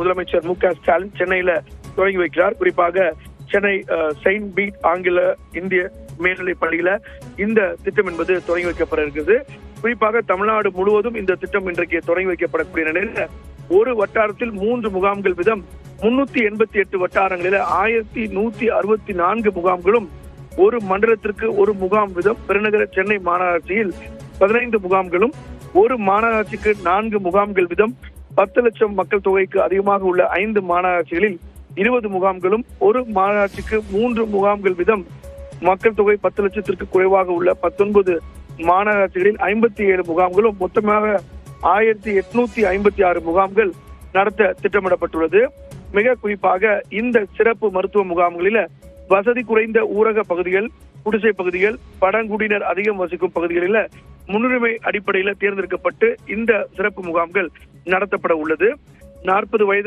முதலமைச்சர் மு.க.ஸ்டாலின் சென்னையில தொடங்கி வைக்கிறார். குறிப்பாக சென்னை செயின்ட் பீட் ஆங்கில இந்திய மேல்நிலைப் பள்ளியில இந்த திட்டம் என்பது தொடங்கி வைக்கப்பட இருக்கிறது. குறிப்பாக தமிழ்நாடு முழுவதும் இந்த திட்டம் இன்றைக்கு தொடங்கி வைக்கப்படக்கூடிய நிலையில ஒரு வட்டாரத்தில் 3 முகாம்கள் வீதம் 388 வட்டாரங்களில 1164 முகாம்களும், ஒரு மண்டலத்திற்கு ஒரு முகாம் வீதம் பெருநகர சென்னை மாநகராட்சியில் 15 முகாம்களும், ஒரு மாநகராட்சிக்கு 4 முகாம்கள் வீதம் 10 லட்சம் மக்கள் தொகைக்கு அதிகமாக உள்ள 5 மாநகராட்சிகளில் 20 முகாம்களும், ஒரு மாநகராட்சிக்கு 3 முகாம்கள் வீதம் மக்கள் தொகை 10 லட்சத்திற்கு குறைவாக உள்ள 19 மாநகராட்சிகளில் 57 முகாம்களும், மொத்தமாக 1856 முகாம்கள் நடத்த திட்டமிடப்பட்டுள்ளது. மிக குறிப்பாக இந்த சிறப்பு மருத்துவ முகாம்களில வசதி குறைந்த ஊரக பகுதிகள், குடிசை பகுதிகள், பழங்குடியினர் அதிகம் வசிக்கும் பகுதிகளில முன்னுரிமை அடிப்படையில் தேர்ந்தெடுக்கப்பட்டு இந்த சிறப்பு முகாம்கள் நடத்தப்பட உள்ளது. 40 வயது